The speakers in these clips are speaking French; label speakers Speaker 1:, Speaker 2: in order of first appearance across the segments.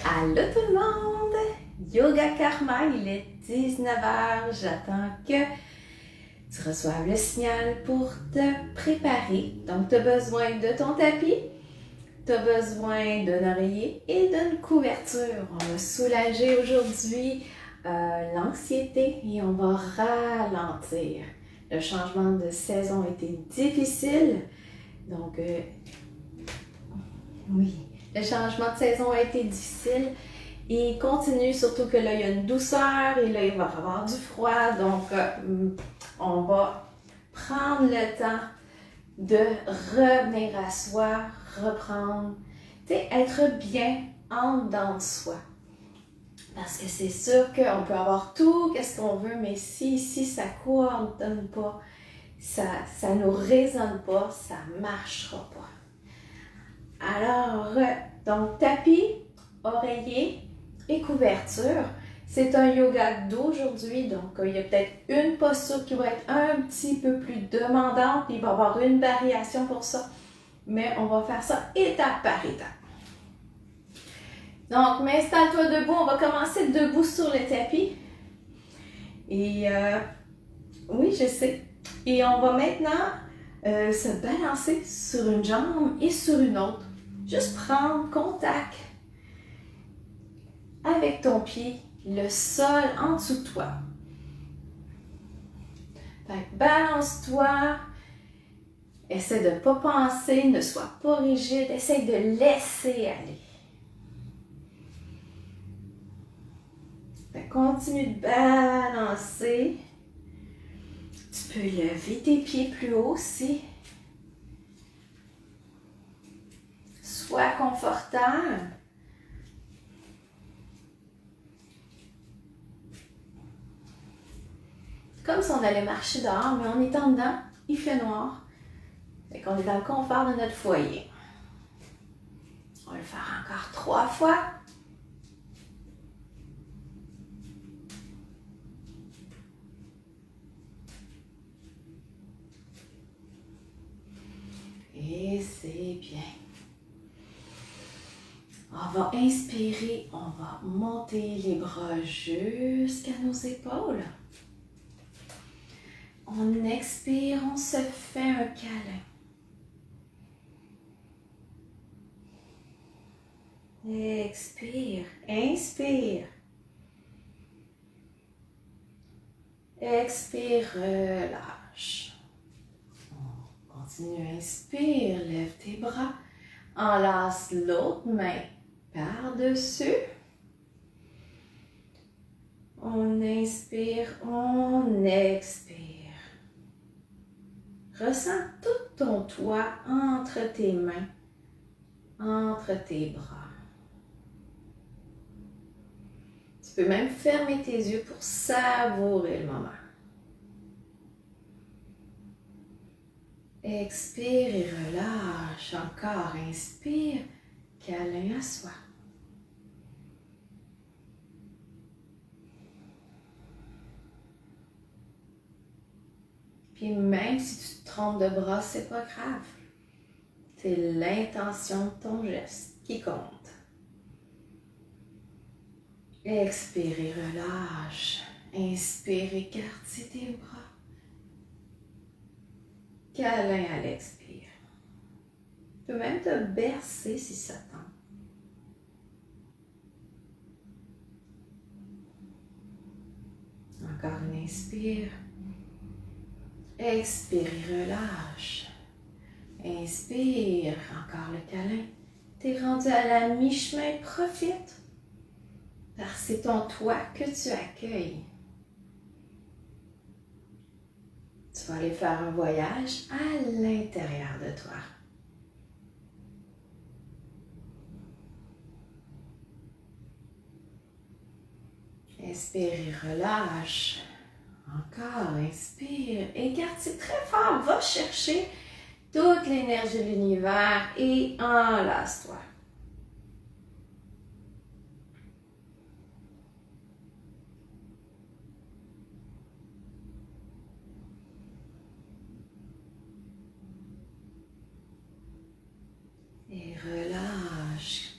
Speaker 1: Allô tout le monde! Yoga Karma, il est 19h. J'attends que tu reçoives le signal pour te préparer. Donc, tu as besoin de ton tapis, tu as besoin d'un oreiller et d'une couverture. On va soulager aujourd'hui l'anxiété et on va ralentir. Le changement de saison a été difficile. Donc, oui, le changement de saison a été difficile. Il continue, surtout que là, il y a une douceur et là, il va y avoir du froid. Donc, on va prendre le temps de revenir à soi, reprendre, être bien en dedans de soi. Parce que c'est sûr qu'on peut avoir tout, qu'est-ce qu'on veut, mais si ça ne coordonne pas, ça ne nous résonne pas, ça ne marchera pas. Alors, donc tapis, oreiller et couverture. C'est un yoga d'aujourd'hui, donc il y a peut-être une posture qui va être un petit peu plus demandante, puis il va y avoir une variation pour ça, mais on va faire ça étape par étape. Donc, installe-toi debout, on va commencer debout sur le tapis. Et oui, je sais. Et on va maintenant se balancer sur une jambe et sur une autre. Juste prendre contact avec ton pied, le sol en dessous de toi. Balance-toi, essaie de ne pas penser, ne sois pas rigide, essaie de laisser aller. Continue de balancer. Tu peux lever tes pieds plus haut aussi. Sois confortable. Comme si on allait marcher dehors, mais on est en dedans, il fait noir. Fait qu'on est dans le confort de notre foyer. On va le faire encore 3 fois. Et c'est bien. On va inspirer, on va monter les bras jusqu'à nos épaules. On expire, on se fait un câlin. Expire, inspire. Expire, relâche. On continue, inspire, lève tes bras. Enlace l'autre main par-dessus. On inspire, on expire. Ressens tout ton toit entre tes mains, entre tes bras. Tu peux même fermer tes yeux pour savourer le moment. Expire et relâche. Encore, inspire, câlin à soi. Puis même si tu te trompes de bras, c'est pas grave. C'est l'intention de ton geste qui compte. Expire et relâche. Inspire, écarte tes bras. Câlin à l'expire. Tu peux même te bercer si ça tente. Encore une inspire. Expire et relâche. Inspire, encore le câlin. Tu es rendu à la mi-chemin, profite. Parce que c'est ton toi que tu accueilles. Tu vas aller faire un voyage à l'intérieur de toi. Inspire et relâche. Encore, inspire. Écarte, c'est très fort. Va chercher toute l'énergie de l'univers et enlace-toi. Et relâche.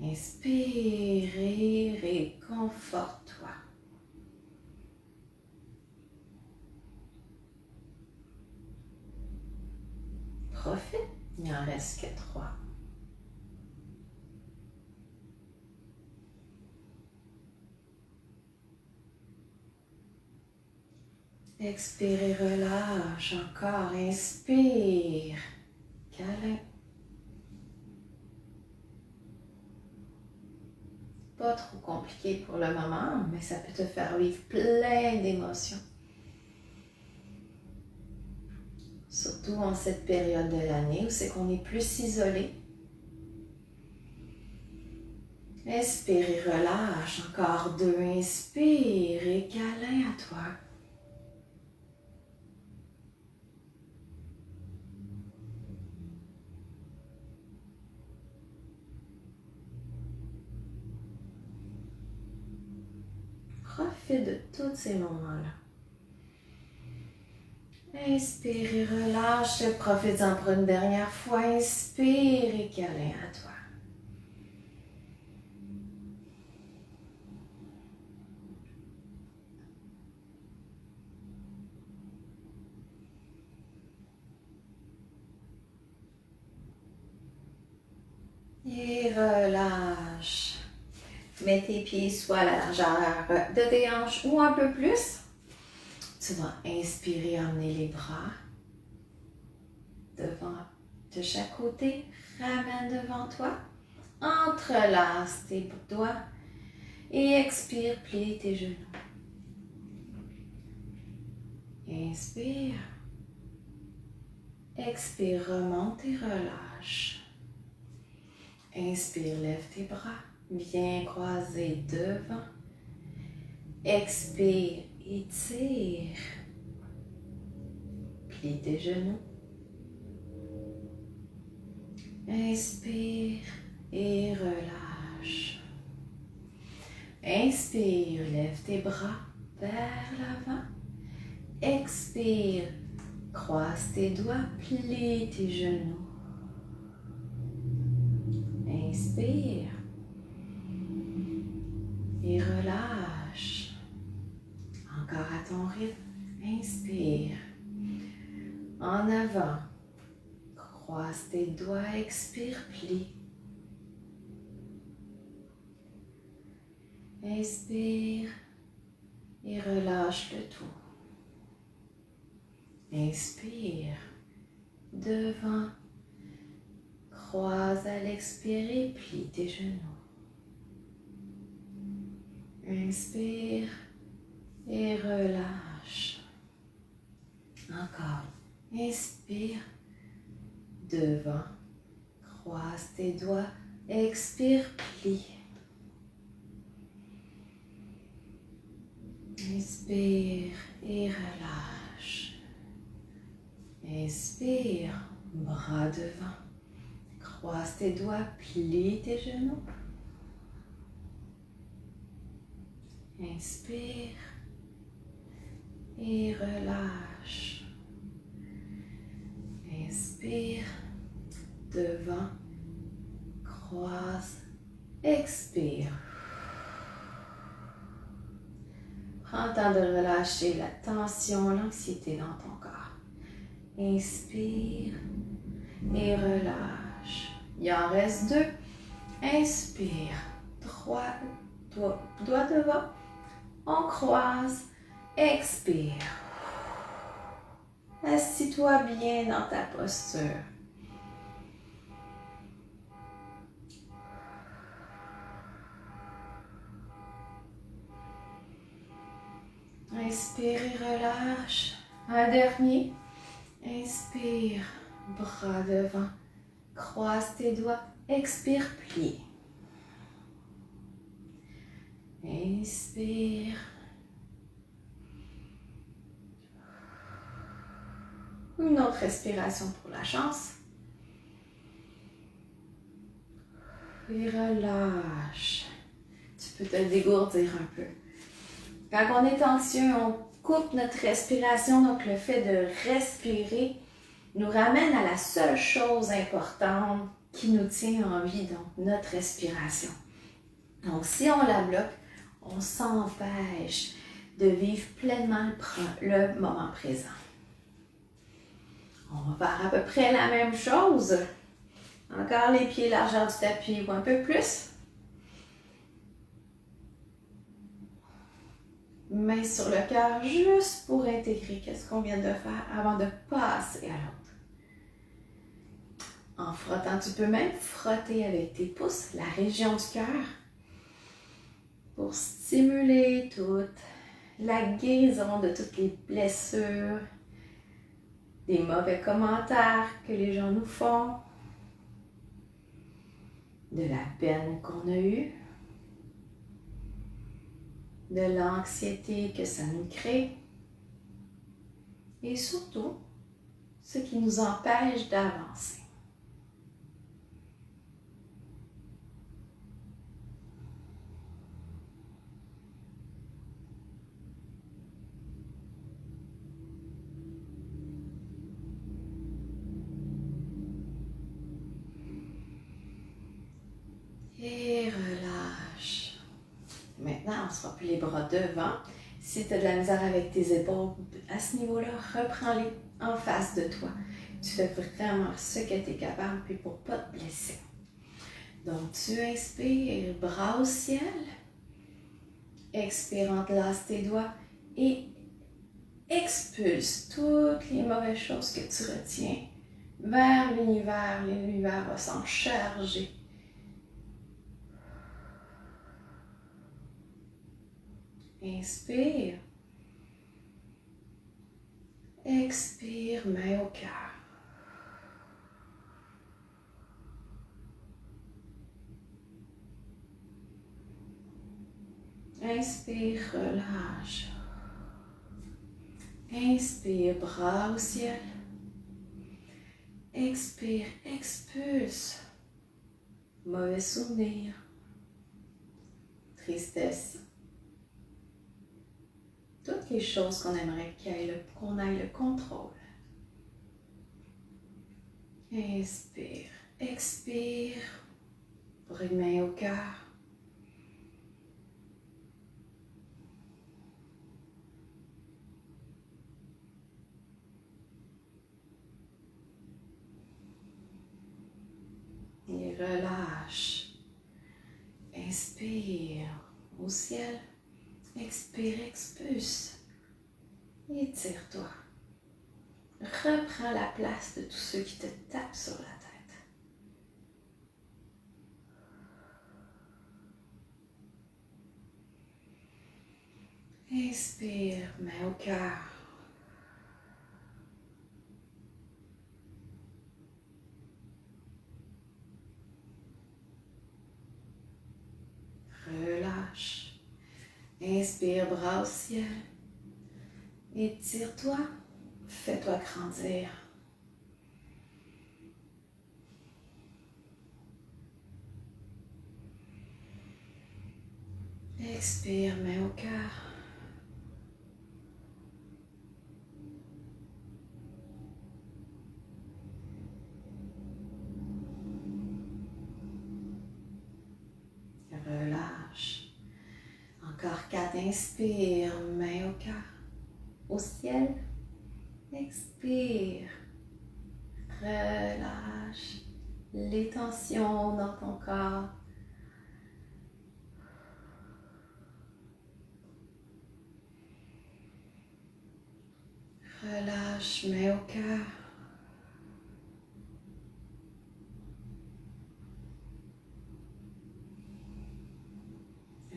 Speaker 1: Inspire. Conforte-toi. Profite, il n'en reste que 3. Expire et relâche. Encore, inspire. Câlin. Pas trop compliqué pour le moment, mais ça peut te faire vivre plein d'émotions. Surtout en cette période de l'année où c'est qu'on est plus isolé. Inspire et relâche. Encore 2. Inspire et câlin à toi. Profite de tous ces moments-là. Inspire et relâche. Profite-en pour une dernière fois. Inspire et câlin à toi. Et relâche. Mets tes pieds soit à la largeur de tes hanches ou un peu plus. Tu vas inspirer, emmener les bras devant, de chaque côté. Ramène devant toi. Entrelace tes doigts. Et expire, plie tes genoux. Inspire. Expire, remonte et relâche. Inspire, lève tes bras. Bien croisés devant. Expire, étire. Plie tes genoux. Inspire et relâche. Inspire, lève tes bras vers l'avant. Expire, croise tes doigts, plie tes genoux. Inspire et relâche. Encore à ton rythme. Inspire. En avant. Croise tes doigts, expire, plie. Inspire et relâche le tout. Inspire. Devant. Croise à l'expirer, plie tes genoux. Inspire et relâche. Encore. Inspire. Devant. Croise tes doigts. Expire, plie. Inspire et relâche. Inspire. Bras devant. Croise tes doigts. Plie tes genoux. Inspire et relâche. Inspire, devant, croise, expire. Prends le temps de relâcher la tension, l'anxiété dans ton corps. Inspire et relâche. Il en reste 2. Inspire, droit, doigt devant. On croise, expire. Assis-toi bien dans ta posture. Inspire et relâche. Un dernier. Inspire, bras devant. Croise tes doigts. Expire, plie. Inspire. Une autre respiration pour la chance. Et relâche. Tu peux te dégourdir un peu. Quand on est anxieux, on coupe notre respiration. Donc le fait de respirer nous ramène à la seule chose importante qui nous tient en vie, donc notre respiration. Donc si on la bloque, on s'empêche de vivre pleinement le moment présent. On va faire à peu près la même chose. Encore les pieds largeur du tapis ou un peu plus. Main sur le cœur juste pour intégrer ce qu'on vient de faire avant de passer à l'autre. En frottant, tu peux même frotter avec tes pouces la région du cœur pour stimuler toute la guérison de toutes les blessures, des mauvais commentaires que les gens nous font, de la peine qu'on a eue, de l'anxiété que ça nous crée et surtout ce qui nous empêche d'avancer. Et relâche. Maintenant, on ne sera plus les bras devant. Si tu as de la misère avec tes épaules, à ce niveau-là, reprends-les en face de toi. Tu fais vraiment ce que tu es capable, puis pour ne pas te blesser. Donc, tu inspires, bras au ciel. Expire, entlace tes doigts et expulse toutes les mauvaises choses que tu retiens vers l'univers. L'univers va s'en charger. Inspire. Expire, main au cœur. Inspire, relâche. Inspire, bras au ciel. Expire, expulse. Mauvais souvenir. Tristesse. Toutes les choses qu'on aimerait qu'on aille le contrôle. Inspire, expire. Pour une main au cœur. Et relâche. Inspire au ciel. Expire, expulse. Étire-toi. Reprends la place de tous ceux qui te tapent sur la tête. Inspire, main au cœur. Relâche. Inspire, bras au ciel. Étire-toi. Fais-toi grandir. Expire, main au cœur. Relâche. Encore 4. Inspire, main au cœur. Au ciel. Expire. Relâche les tensions dans ton corps. Relâche, main au cœur.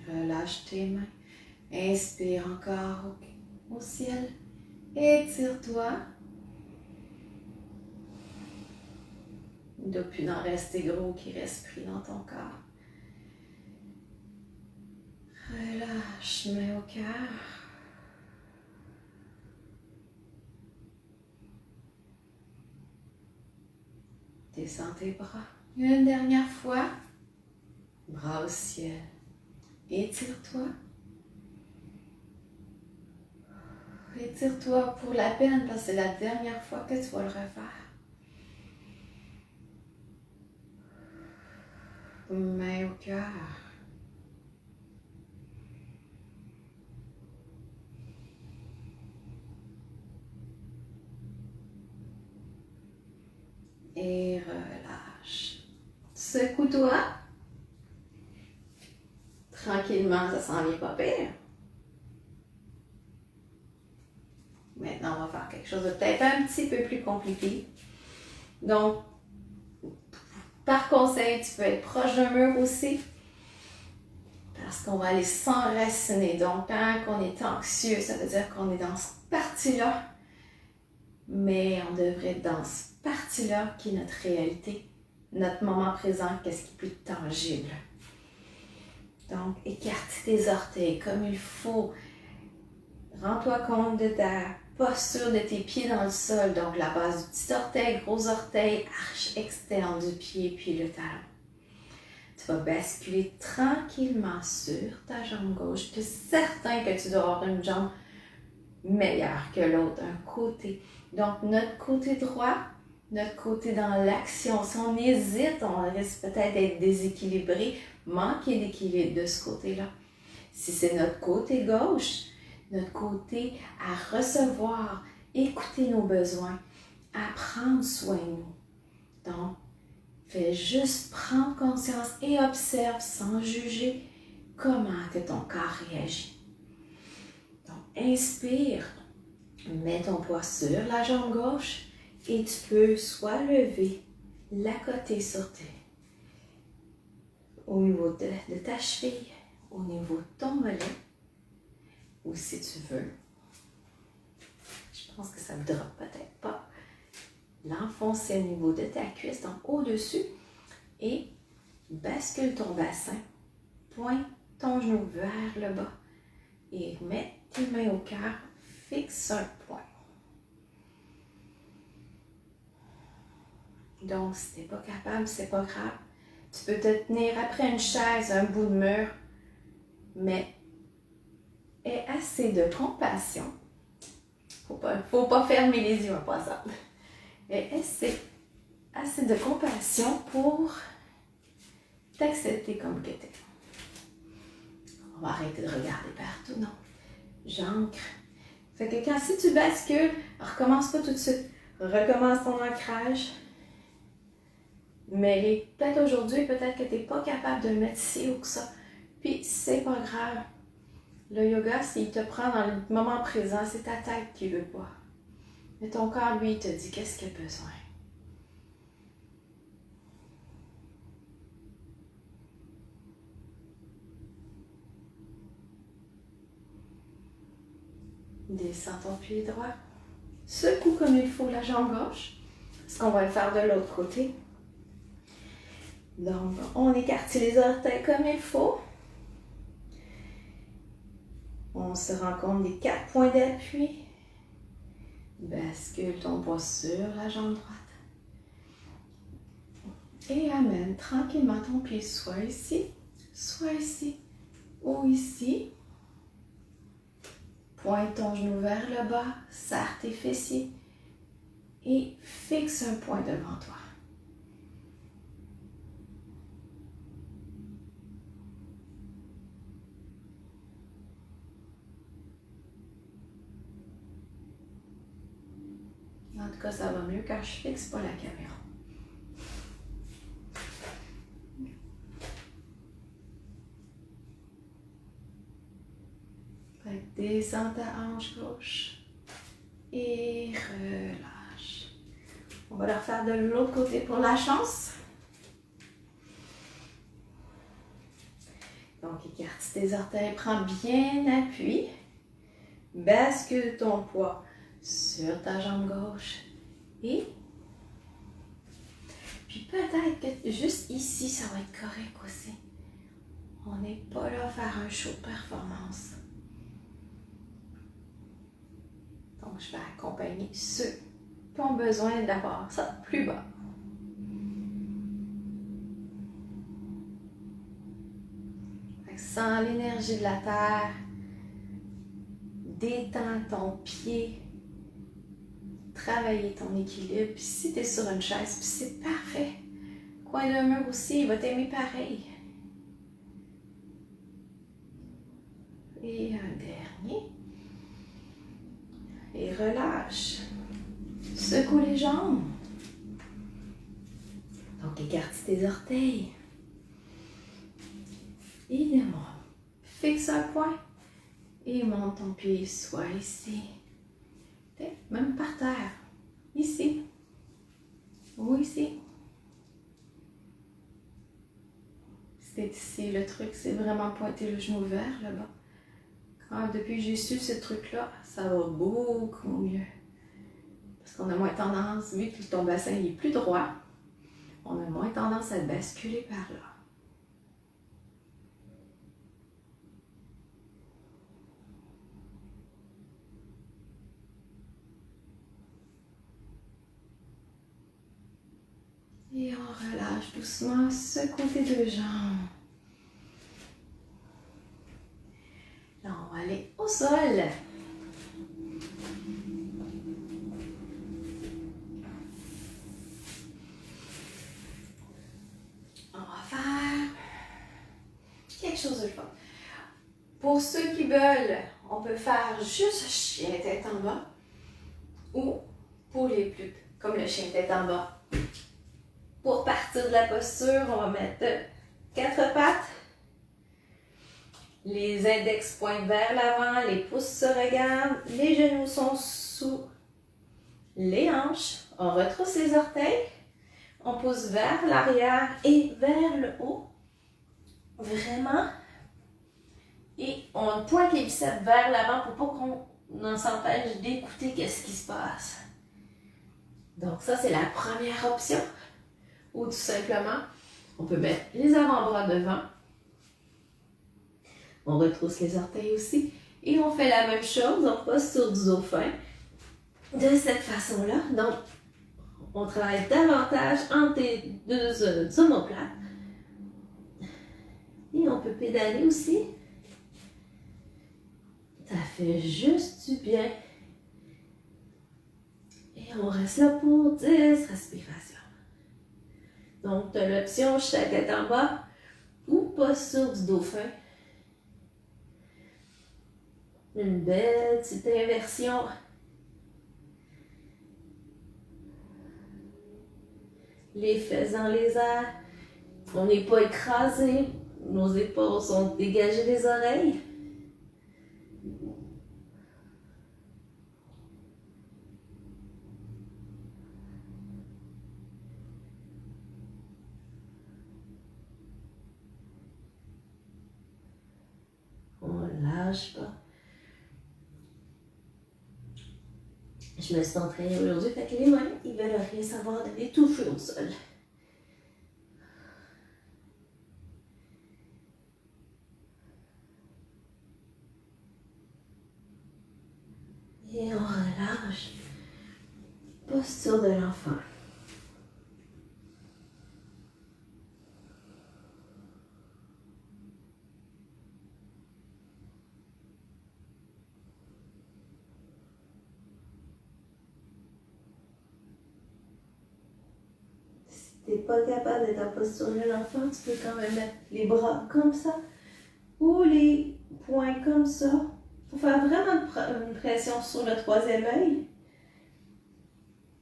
Speaker 1: Relâche tes mains. Inspire encore au ciel. Étire-toi. Il ne doit plus en rester gros qui reste pris dans ton corps. Relâche, main au cœur. Descends tes bras. Une dernière fois. Bras au ciel. Étire-toi. Étire-toi pour la peine parce que c'est la dernière fois que tu vas le refaire. Main au cœur. Secoue-toi. Tranquillement, ça s'en vient pas pire. Maintenant, on va faire quelque chose de peut-être un petit peu plus compliqué. Donc, par conseil, tu peux être proche d'un mur aussi. Parce qu'on va aller s'enraciner. Donc, quand on est anxieux, ça veut dire qu'on est dans cette partie-là. Mais on devrait être dans cette partie-là qui est notre réalité, notre moment présent, qu'est-ce qui est plus tangible. Donc, écarte tes orteils comme il faut. Rends-toi compte de ta posture de tes pieds dans le sol. Donc, la base du petit orteil, gros orteil, arche externe du pied, puis le talon. Tu vas basculer tranquillement sur ta jambe gauche. Tu es certain que tu dois avoir une jambe meilleure que l'autre, un côté. Donc, notre côté droit, notre côté dans l'action. Si on hésite, on risque peut-être d'être déséquilibré, manquer d'équilibre de ce côté-là. Si c'est notre côté gauche, notre côté à recevoir, écouter nos besoins, à prendre soin de nous. Donc, fais juste prendre conscience et observe sans juger comment que ton corps réagit. Donc, inspire, mets ton poids sur la jambe gauche et tu peux soit lever, l'accoter sur au niveau de ta cheville, au niveau de ton mollet, ou si tu veux, je pense que ça ne drop peut-être pas, l'enfoncer au niveau de ta cuisse, donc au-dessus, et bascule ton bassin, pointe ton genou vers le bas et mets tes mains au cœur, fixe un point. Donc, si tu n'es pas capable, c'est pas grave. Tu peux te tenir après une chaise, un bout de mur, mais aie assez de compassion. Faut pas fermer les yeux en passant. Aie assez de compassion pour t'accepter comme que t'es. On va arrêter de regarder partout, non. J'ancre. Fait que si tu bascules, recommence pas tout de suite. Recommence ton ancrage. Mais peut-être aujourd'hui, peut-être que tu n'es pas capable de le mettre si haut que ça. Puis c'est pas grave. Le yoga, s'il te prend dans le moment présent, c'est ta tête qui veut pas. Mais ton corps, lui, il te dit qu'est-ce qu'il a besoin. Descends ton pied droit. Secoue comme il faut la jambe gauche. Parce qu'on va le faire de l'autre côté. Donc, on écarte les orteils comme il faut. On se rend compte des 4 points d'appui. Bascule ton poids sur la jambe droite. Et amène tranquillement ton pied soit ici ou ici. Pointe ton genou vers le bas, serre tes fessiers et fixe un point devant toi. En tout cas, ça va mieux quand je fixe pas la caméra. Fait que descends ta hanche gauche et relâche. On va le refaire de l'autre côté pour la chance. Donc, écarte tes orteils, prends bien appui. Bascule ton poids sur ta jambe gauche et puis peut-être que juste ici, ça va être correct aussi. On n'est pas là à faire un show de performance. Donc, je vais accompagner ceux qui ont besoin d'avoir ça plus bas. Sens l'énergie de la terre. Détends ton pied. Travailler ton équilibre. Puis si tu es sur une chaise, puis c'est parfait. Coin d'un mur aussi, il va t'aimer pareil. Et un dernier. Et relâche. Secoue les jambes. Donc Donc, écarte tes orteils. Et descends. Fixe un point. Et monte ton pied, soit ici. Même par terre. Ici. Ou ici. C'est ici, le truc, c'est vraiment pointer le genou vers le bas. Depuis que j'ai su ce truc-là, ça va beaucoup mieux. Parce qu'on a moins tendance, vu que ton bassin est plus droit, on a moins tendance à basculer par là. Et on relâche doucement ce côté de jambe. Là, on va aller au sol. On va faire quelque chose de fun. Pour ceux qui veulent, on peut faire juste chien tête en bas. Ou pour les plus, comme le chien tête en bas. Pour partir de la posture, on va mettre 4 pattes. Les index pointent vers l'avant, les pouces se regardent, les genoux sont sous les hanches. On retrousse les orteils. On pousse vers l'arrière et vers le haut. Vraiment. Et on pointe les biceps vers l'avant pour pas qu'on s'empêche d'écouter qu'est-ce qui se passe. Donc ça, c'est la première option. Ou tout simplement, on peut mettre les avant-bras devant. On retrousse les orteils aussi. Et on fait la même chose, on posture du dos fin. De cette façon-là. Donc, on travaille davantage entre les deux omoplates. Et on peut pédaler aussi. Ça fait juste du bien. Et on reste là pour 10 respirations. Donc, tu as l'option chaque tête en bas ou posture du dos fin. Une belle petite inversion. Les fesses dans les airs. On n'est pas écrasé. Nos épaules sont dégagées des oreilles. Lâche pas. Je me suis entraînée aujourd'hui, fait que les mains, ils veulent rien savoir d'aller toucher au sol. Et on relâche. Posture de l'enfant. Si tu n'es pas capable d'être en posture de l'enfant, tu peux quand même mettre les bras comme ça ou les poings comme ça pour faire vraiment une pression sur le troisième œil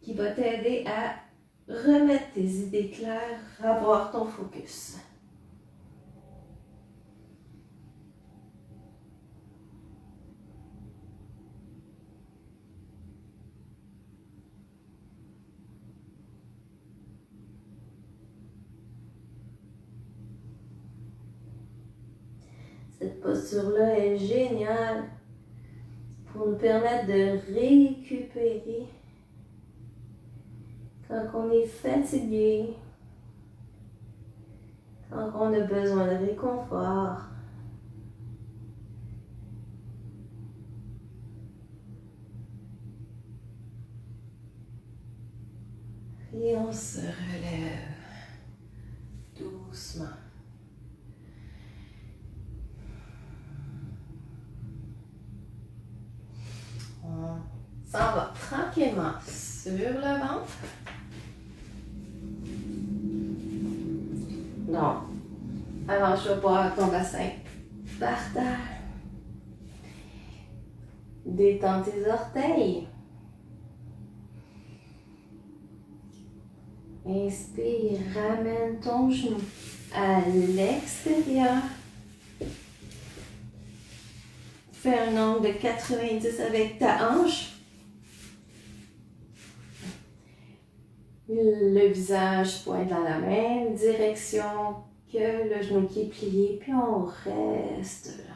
Speaker 1: qui va t'aider à remettre tes idées claires, avoir ton focus. Cette posture-là est géniale pour nous permettre de récupérer quand on est fatigué, quand on a besoin de réconfort. Et on se relève doucement. On s'en va tranquillement sur le ventre. Donc, allonge pas ton bassin par terre. Détends tes orteils. Inspire, ramène ton genou à l'extérieur. Fais un angle de 90 avec ta hanche. Le visage pointe dans la même direction que le genou qui est plié, puis on reste là.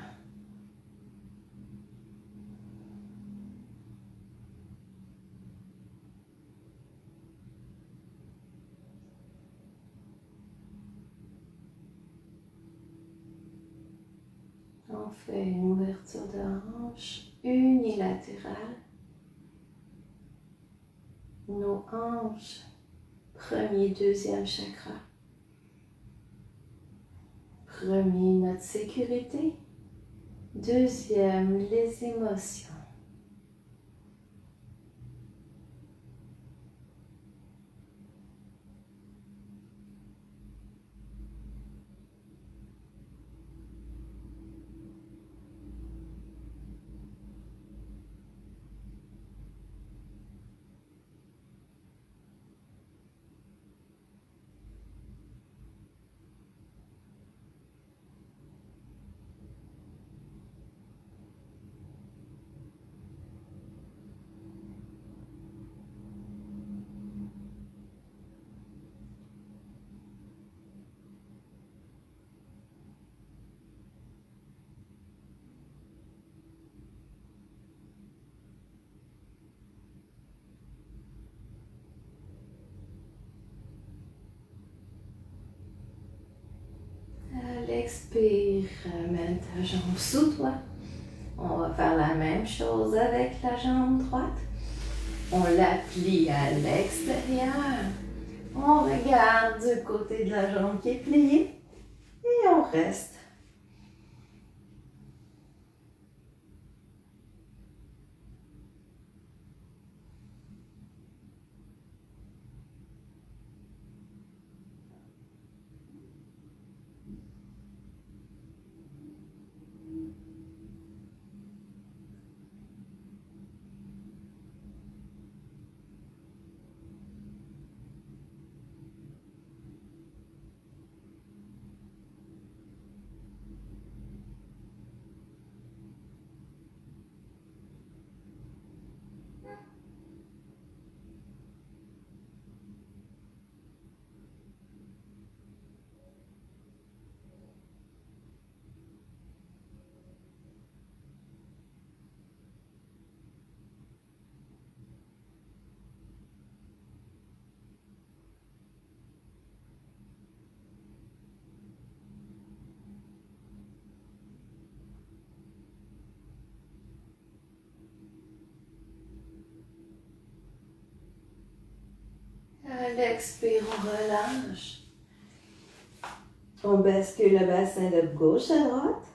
Speaker 1: On fait une ouverture de hanche unilatérale. Nos hanches, premier, deuxième chakra. Premier, notre sécurité. Deuxième, les émotions. À l'expire, ramène ta jambe sous toi. On va faire la même chose avec la jambe droite. On la plie à l'extérieur. On regarde du côté de la jambe qui est pliée et on reste. À l'expire, on relâche. On bascule le bassin de gauche à droite.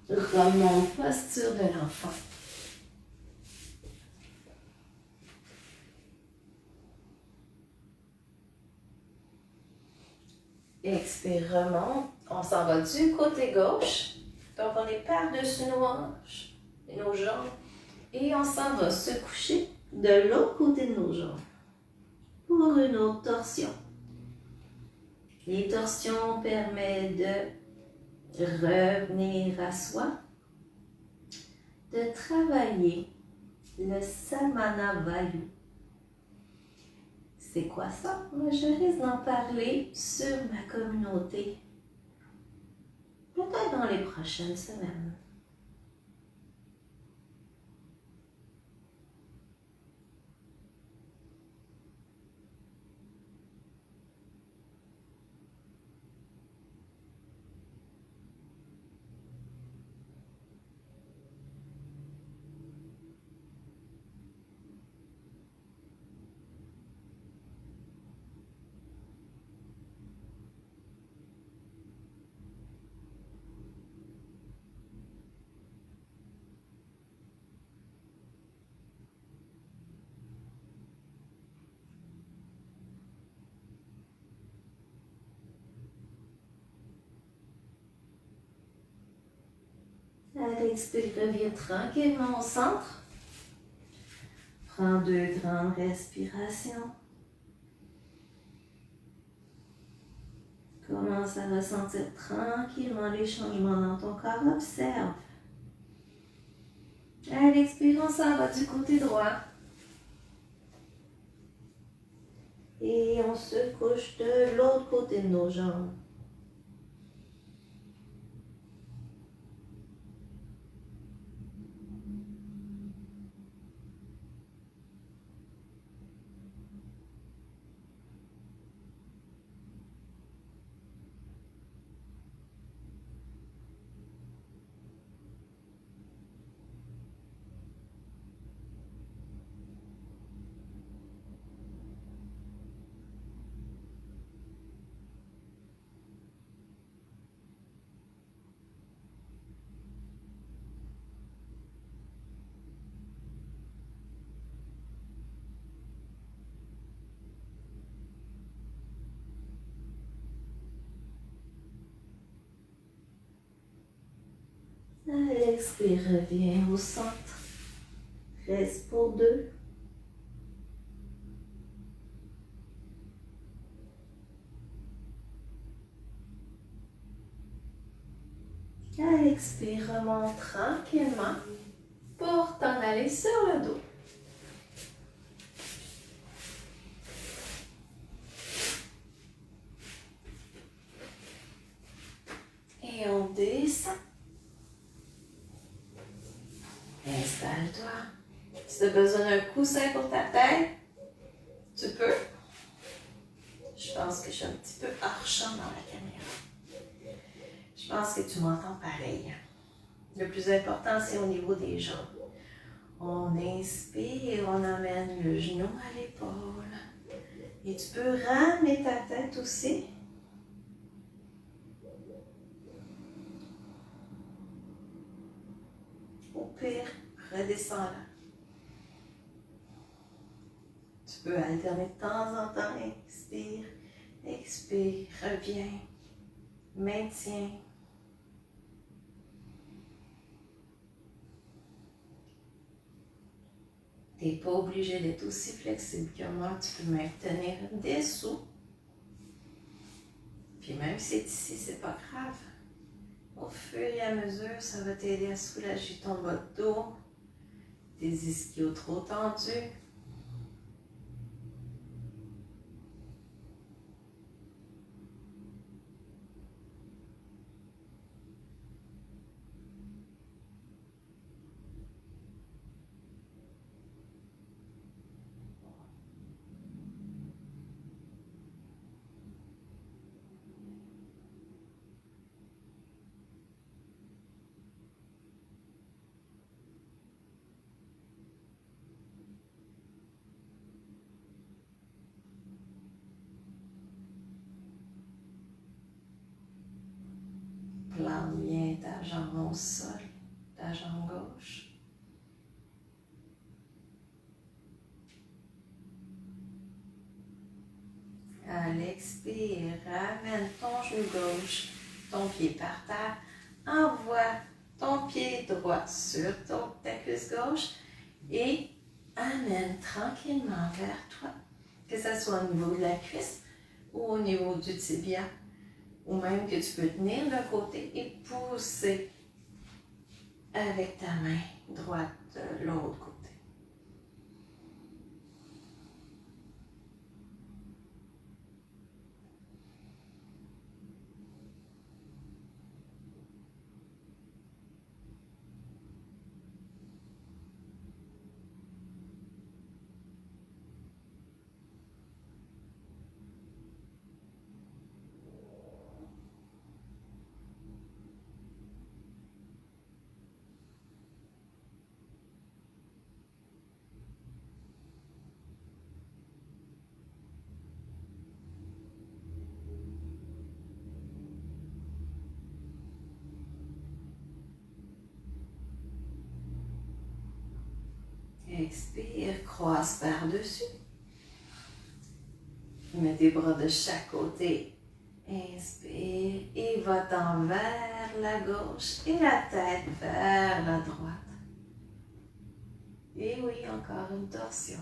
Speaker 1: Remonte, posture de l'enfant. Expire, remonte. On s'en va du côté gauche. Donc, on est par-dessus nos hanches et nos jambes. Et on s'en va se coucher de l'autre côté de nos jambes pour une autre torsion. Les torsions permettent de revenir à soi, de travailler le Samana Vayu. C'est quoi ça? Moi, je risque d'en parler sur ma communauté, peut-être dans les prochaines semaines. À l'expire, reviens tranquillement au centre. Prends 2 grandes respirations. Commence à ressentir tranquillement les changements dans ton corps. Observe. À l'expire, on s'en va du côté droit. Et on se couche de l'autre côté de nos jambes. À l'expire, reviens au centre. Reste pour 2. À l'expire, remonte tranquillement pour t'en aller sur le dos. Et on descend. Installe-toi. Si tu as besoin d'un coussin pour ta tête, tu peux. Je pense que je suis un petit peu hors champ dans la caméra. Je pense que tu m'entends pareil. Le plus important, c'est au niveau des jambes. On inspire, on amène le genou à l'épaule. Et tu peux ramener ta tête aussi. Au pire, redescends-la. Tu peux alterner de temps en temps. Inspire, expire, reviens, maintiens. Tu n'es pas obligé d'être aussi flexible que moi. Tu peux même tenir dessous. Puis même si c'est ici, c'est pas grave. Au fur et à mesure, ça va t'aider à soulager ton bas de dos, tes ischios trop tendus. Plante bien ta jambe au sol, ta jambe gauche. À l'expire, ramène ton genou gauche, ton pied par terre. Envoie ton pied droit sur ta cuisse gauche et amène tranquillement vers toi. Que ce soit au niveau de la cuisse ou au niveau du tibia. Ou même que tu peux tenir d'un côté et pousser avec ta main droite de l'autre côté. Expire, croise par-dessus. Mets tes bras de chaque côté. Inspire et va-t'en vers la gauche et la tête vers la droite. Et oui, encore une torsion.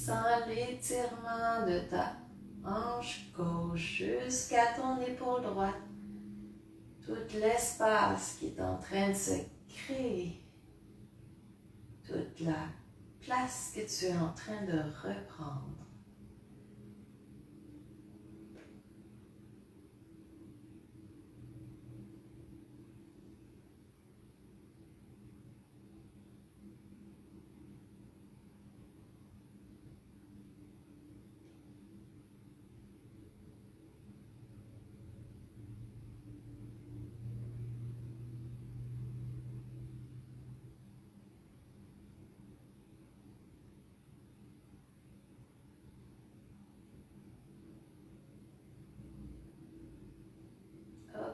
Speaker 1: Sens l'étirement de ta hanche gauche jusqu'à ton épaule droite. Tout l'espace qui est en train de se créer. Toute la place que tu es en train de reprendre.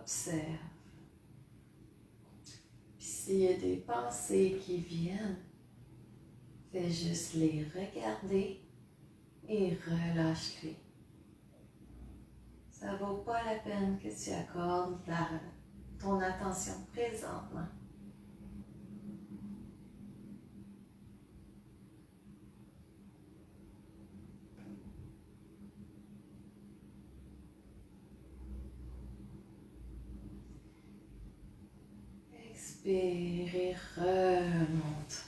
Speaker 1: Observe. Puis s'il y a des pensées qui viennent, fais juste les regarder et relâche-les. Ça vaut pas la peine que tu accordes ton attention présentement. Expire et remonte.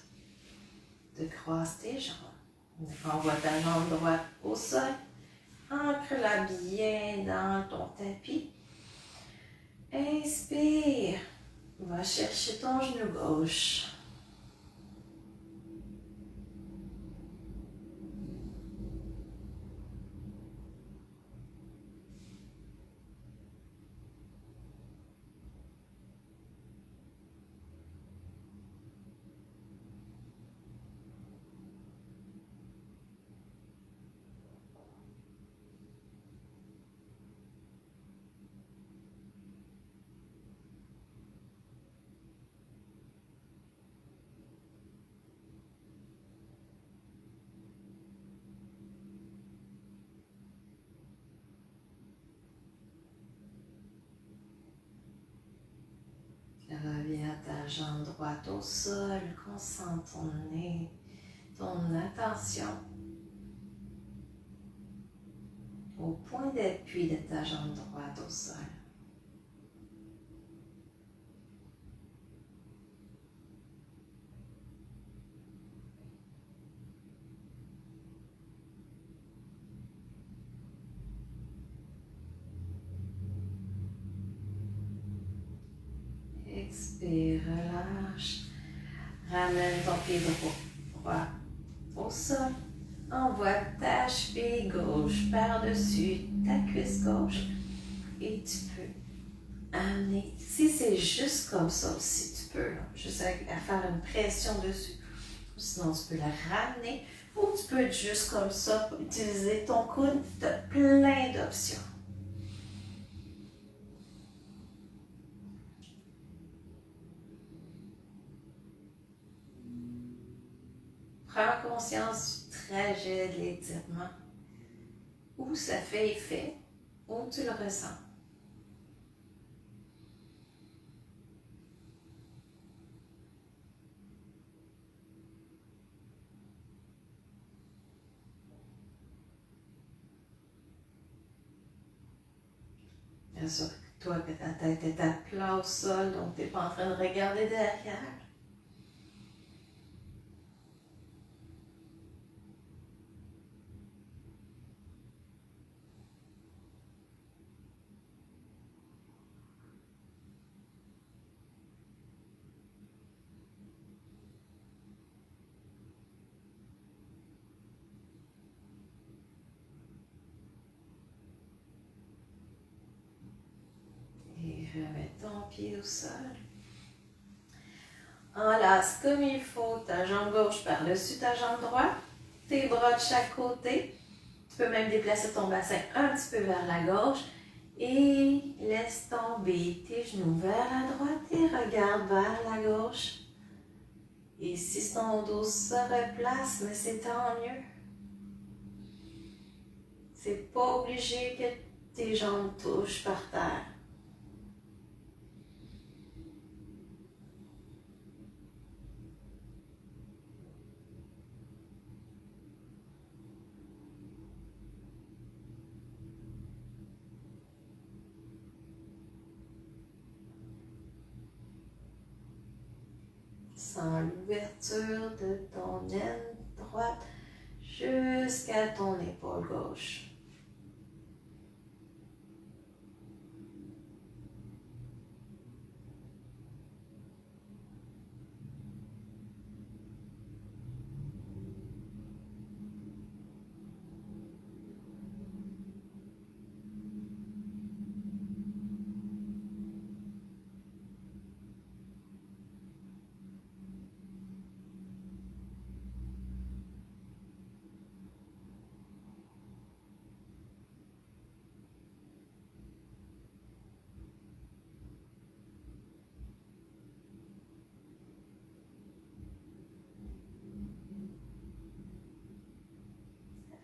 Speaker 1: De croise tes jambes. Envoie ta jambe droite au sol. Ancre-la bien dans ton tapis. Inspire. Va chercher ton genou gauche. Reviens à ta jambe droite au sol, concentre ton attention au point d'appui de ta jambe droite au sol. Expire, relâche. Ramène ton pied droit au sol. Envoie ta cheville gauche par-dessus ta cuisse gauche. Et tu peux amener, si c'est juste comme ça, si tu peux, juste à faire une pression dessus. Sinon, tu peux la ramener. Ou tu peux être juste comme ça, utiliser ton coude. Tu as plein d'options. Prends conscience du trajet de l'étirement, où ça fait effet, où tu le ressens. Bien sûr, toi que ta tête est à plat au sol, donc tu n'es pas en train de regarder derrière. Remets ton pied au sol. Enlace comme il faut ta jambe gauche par-dessus ta jambe droite. Tes bras de chaque côté. Tu peux même déplacer ton bassin un petit peu vers la gauche. Et laisse tomber tes genoux vers la droite et regarde vers la gauche. Et si ton dos se replace, mais c'est tant mieux. C'est pas obligé que tes jambes touchent par terre. Sens l'ouverture de ton aine droite jusqu'à ton épaule gauche.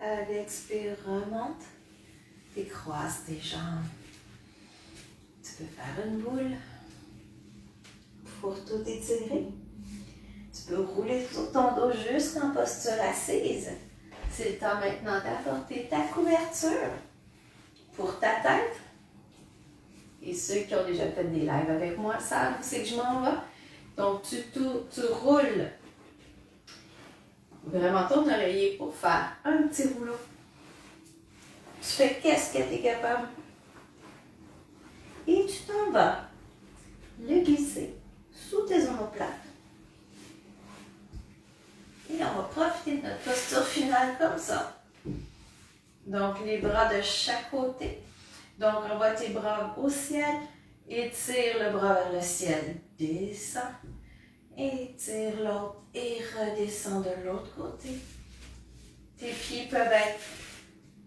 Speaker 1: À l'expire, remonte. Décroise tes jambes. Tu peux faire une boule pour tout étirer. Tu peux rouler sur ton dos jusqu'en posture assise. C'est le temps maintenant d'apporter ta couverture pour ta tête. Et ceux qui ont déjà fait des lives avec moi savent où c'est que je m'en vais. Donc, tu roules vraiment ton oreiller pour faire un petit rouleau. Tu fais qu'est-ce que tu es capable. Et tu t'en vas le glisser sous tes omoplates. Et on va profiter de notre posture finale comme ça. Donc, les bras de chaque côté. Donc, envoie tes bras au ciel. Étire le bras vers le ciel. Descends. Étire l'autre et redescends de l'autre côté. Tes pieds peuvent être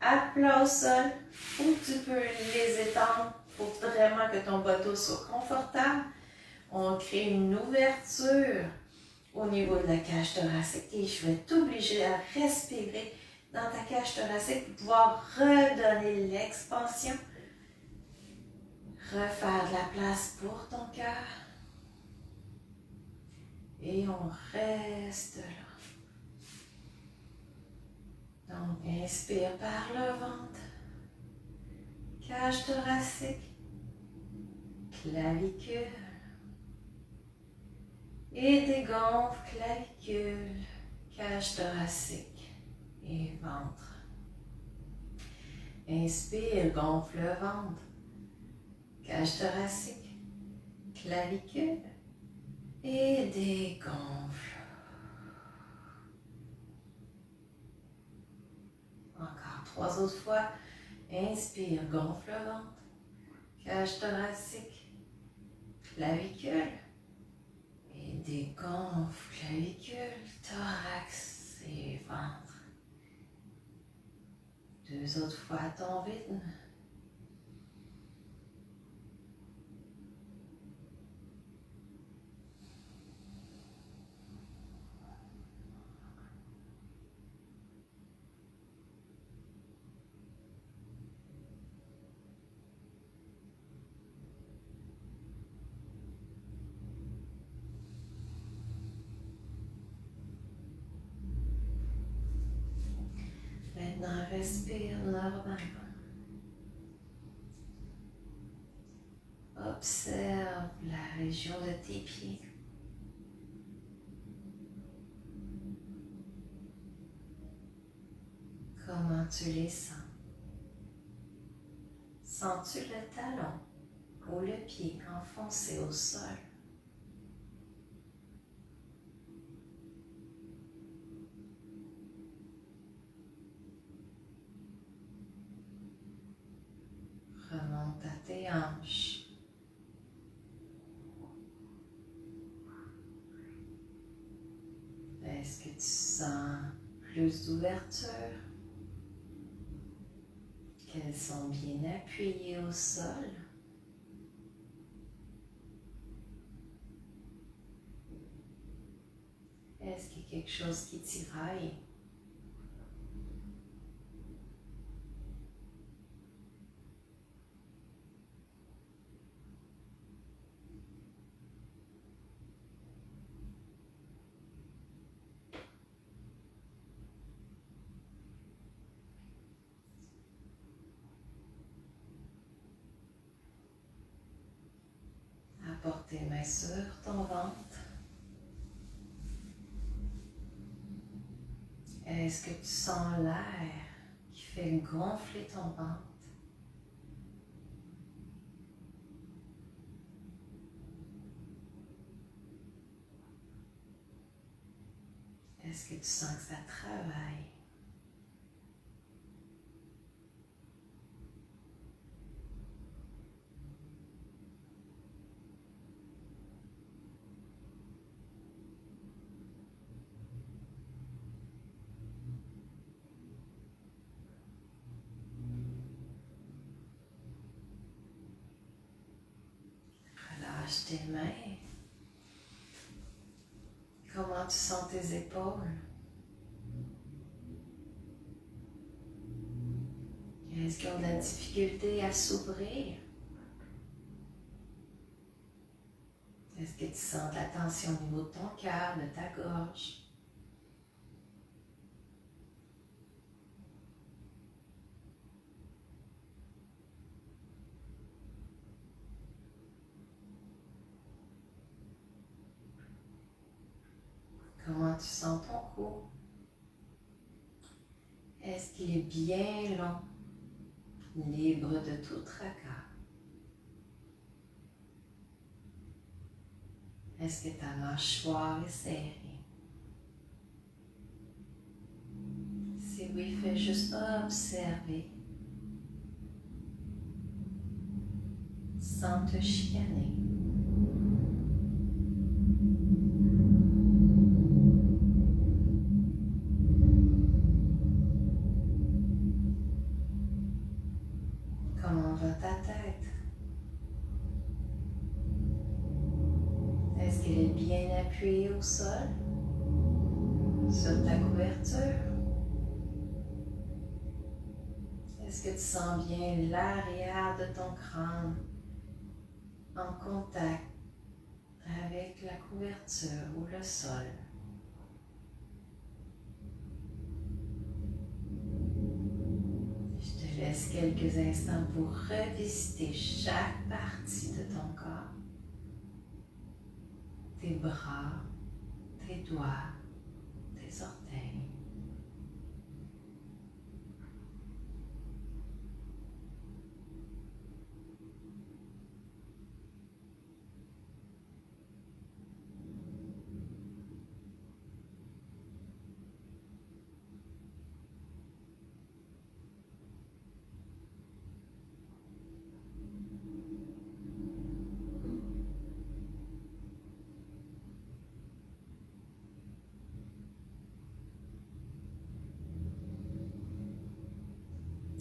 Speaker 1: à plat au sol ou tu peux les étendre pour vraiment que ton bateau soit confortable. On crée une ouverture au niveau de la cage thoracique et je vais t'obliger à respirer dans ta cage thoracique pour pouvoir redonner l'expansion. Refaire de la place pour ton cœur. Et on reste là. Donc, inspire par le ventre. Cage thoracique. Clavicule. Et dégonfle clavicule. Cage thoracique. Et ventre. Inspire, gonfle le ventre. Cage thoracique. Clavicule. Et dégonfle. Encore 3 autres fois. Inspire, gonfle le ventre. Cage thoracique. Clavicule. Et dégonfle, clavicule, thorax et ventre. 2 autres fois à ton rythme. Maintenant, respire normalement. Observe la région de tes pieds. Comment tu les sens? Sens-tu le talon ou le pied enfoncé au sol? Remonte à tes hanches. Est-ce que tu sens plus d'ouverture? Qu'elles sont bien appuyées au sol? Est-ce qu'il y a quelque chose qui tiraille? Apporte tes mains sur ton ventre.
Speaker 2: Est-ce que tu sens l'air qui fait gonfler ton ventre? Est-ce que tu sens que ça travaille? Relâche tes mains. Comment tu sens tes épaules? Est-ce qu'ils ont de la difficulté à s'ouvrir? Est-ce que tu sens de la tension au niveau de ton cœur, de ta gorge? Comment tu sens ton cou? Est-ce qu'il est bien long, libre de tout tracas? Est-ce que ta mâchoire est serrée? Si oui, fais juste observer sans te chicaner. Comment va ta tête? Est-ce qu'elle est bien appuyée au sol, sur ta couverture? Est-ce que tu sens bien l'arrière de ton crâne en contact avec la couverture ou le sol? Je te laisse quelques instants pour revisiter chaque partie de ton corps. Tes bras, tes doigts, tes orteils.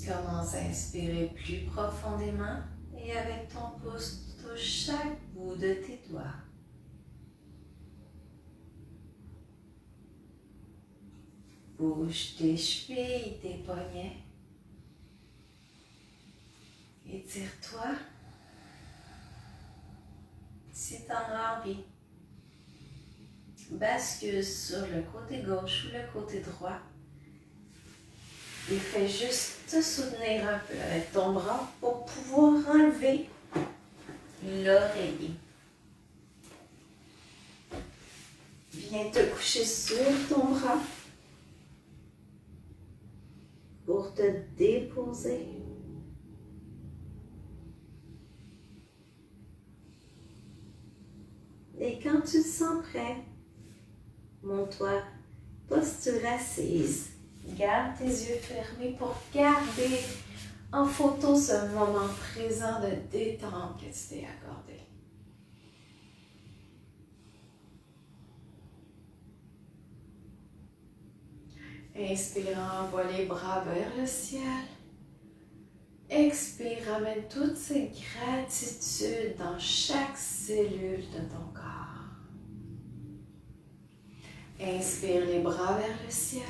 Speaker 2: Commence à inspirer plus profondément et avec ton pouce, touche chaque bout de tes doigts. Bouge tes chevilles, tes poignets. Étire-toi si tu en as envie. Bascule sur le côté gauche ou le côté droit. Et fais juste te soutenir un peu avec ton bras pour pouvoir enlever l'oreiller. Viens te coucher sur ton bras pour te déposer. Et quand tu te sens prêt, monte-toi, posture assise. Garde tes yeux fermés pour garder en photo ce moment présent de détente que tu t'es accordé. Inspire, envoie les bras vers le ciel. Expire, ramène toute cette gratitude dans chaque cellule de ton corps. Inspire les bras vers le ciel.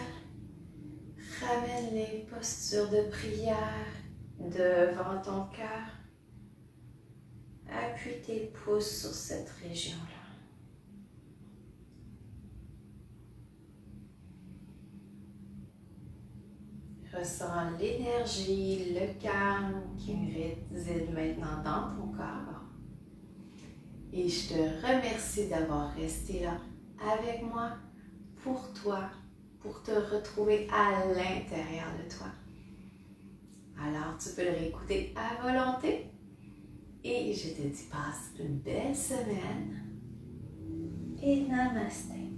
Speaker 2: Ramène les postures de prière devant ton cœur. Appuie tes pouces sur cette région-là. Ressens l'énergie, le calme qui réside maintenant dans ton corps. Et je te remercie d'avoir resté là avec moi, pour toi,
Speaker 1: pour te retrouver à l'intérieur de toi. Alors, tu peux le réécouter à volonté. Et je te dis, passe une belle semaine. Et namasté.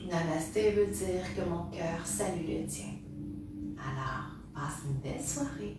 Speaker 1: Namasté veut dire que mon cœur salue le tien. Alors, passe une belle soirée.